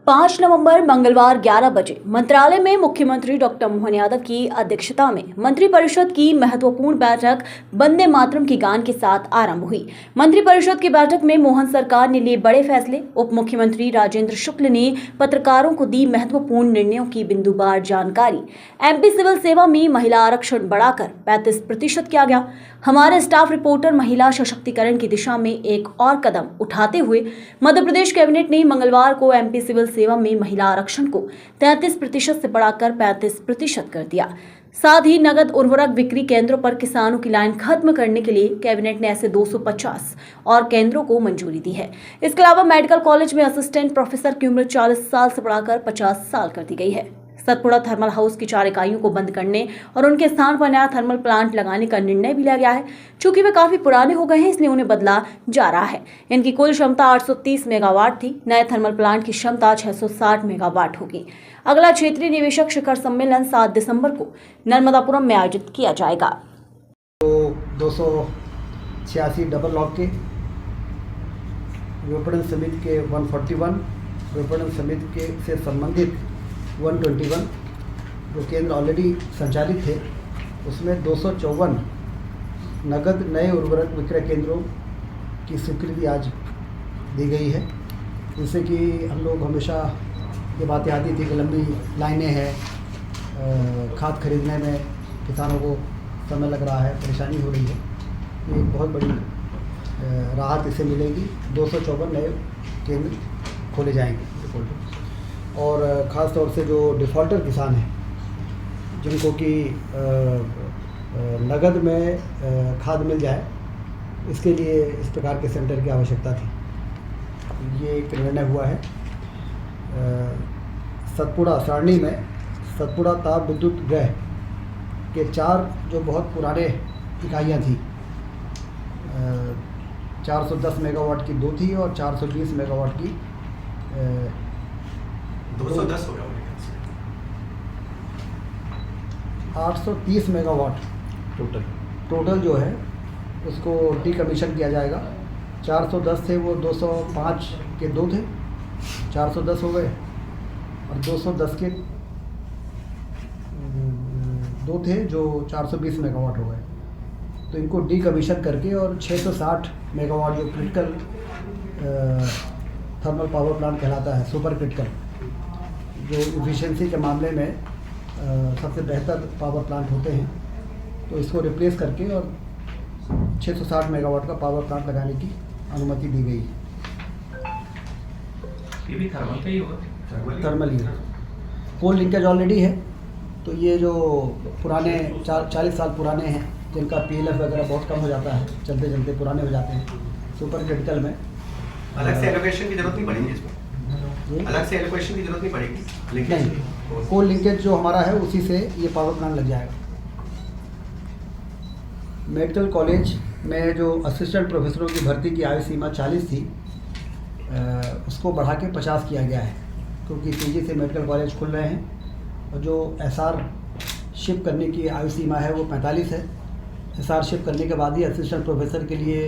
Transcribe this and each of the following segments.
5 नवंबर मंगलवार 11 बजे मंत्रालय में मुख्यमंत्री डॉक्टर मोहन यादव की अध्यक्षता में मंत्रिपरिषद की महत्वपूर्ण बैठक वंदे मातरम के गान के साथ आरंभ हुई। मंत्रिपरिषद की बैठक में मोहन सरकार ने लिए बड़े फैसले। उप मुख्यमंत्री राजेंद्र शुक्ल ने पत्रकारों को दी महत्वपूर्ण निर्णयों की बिंदुवार जानकारी। एमपी सिविल सेवा में महिला आरक्षण बढ़ाकर 35% किया गया। हमारे स्टाफ रिपोर्टर महिला सशक्तिकरण की दिशा में एक और कदम उठाते हुए मध्य प्रदेश कैबिनेट ने मंगलवार को एमपी सिविल सेवा में महिला आरक्षण को 33% से बढ़ाकर 35% कर दिया। साथ ही नगद उर्वरक बिक्री केंद्रों पर किसानों की लाइन खत्म करने के लिए कैबिनेट ने ऐसे 250 और केंद्रों को मंजूरी दी है। इसके अलावा मेडिकल कॉलेज में असिस्टेंट प्रोफेसर की उम्र 40 साल से बढ़ाकर 50 साल कर दी गई है। सतपुड़ा थर्मल हाउस की 4 इकाइयों को बंद करने और उनके स्थान पर नया थर्मल प्लांट लगाने का निर्णय भी लिया गया है। चूंकि वे काफी पुराने हो गए हैं, इसलिए उन्हें बदला जा रहा है। इनकी कुल क्षमता 830 मेगावाट थी। नए थर्मल प्लांट की क्षमता 660 मेगावाट होगी। अगला क्षेत्रीय निवेशक शिखर सम्मेलन 7 दिसंबर को नर्मदापुरम में आयोजित किया जाएगा। तो 286 डबल लॉक के विपणन समिति के 141, विपणन समिति के से संबंधित 121 जो केंद्र ऑलरेडी संचालित थे, उसमें 254 नगद नए उर्वरक विक्रय केंद्रों की स्वीकृति आज दी गई है। जिससे कि हम लोग हमेशा ये बातें आती थी कि लंबी लाइनें हैं, खाद खरीदने में किसानों को समय लग रहा है, परेशानी हो रही है। ये एक बहुत बड़ी राहत इसे मिलेगी। 254 नए केंद्र खोले जाएंगे और ख़ास तौर से जो डिफ़ॉल्टर किसान हैं, जिनको कि नगद में खाद मिल जाए, इसके लिए इस प्रकार के सेंटर की आवश्यकता थी। ये एक निर्णय हुआ है। सतपुड़ा सारणी में सतपुड़ा ताप विद्युत गृह के 4 जो बहुत पुराने इकाइयाँ थी, 410 मेगावाट की 2 थी और 420 मेगावाट की 210 हो गया 830 मेगावाट टोटल जो है उसको डीकमीशन किया जाएगा। 410 थे, वो 205 के 2 थे, 410 हो गए और 210 के 2 थे जो 420 मेगावाट हो गए। तो इनको डीकमीशन करके और 660 मेगावाट जो क्रिटिकल थर्मल पावर प्लांट कहलाता है, सुपर क्रिटिकल, जो इफिशिएंसी के मामले में सबसे बेहतर पावर प्लांट होते हैं, तो इसको रिप्लेस करके और 660 मेगावाट का पावर प्लांट लगाने की अनुमति दी गई। ये भी थर्मल का ही होगा? थर्मल ही है। कोल लिंकेज ऑलरेडी है, तो ये जो पुराने 40 साल पुराने हैं, जिनका PLF वगैरह बहुत कम हो जाता है, चलते चलते पुराने हो जाते हैं, सुपर क्रिटिकल में अलग से एलोकेशन की जरूरत नहीं पड़ेगी इसमें? अलग से एलोकेशन की जरूरत नहीं पड़ेगी? नहीं, कोल लिंकेज जो हमारा है उसी से ये पावर प्लांट लग जाएगा। मेडिकल कॉलेज में जो असिस्टेंट प्रोफेसरों की भर्ती की आयु सीमा 40 थी, उसको बढ़ा के 50 किया गया है, क्योंकि तेज़ी से मेडिकल कॉलेज खुल रहे हैं। और जो SR शिप करने की आयु सीमा है वो 45 है। SR शिप करने के बाद ही असिस्टेंट प्रोफेसर के लिए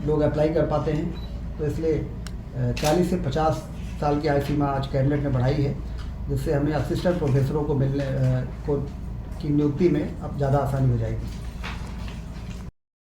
लोग अप्लाई कर पाते हैं, तो इसलिए 40 से 50 साल की आयु सीमा आज कैबिनेट ने बढ़ाई है, जिससे हमें असिस्टेंट प्रोफेसरों को मिलने की नियुक्ति में अब ज़्यादा आसानी हो जाएगी।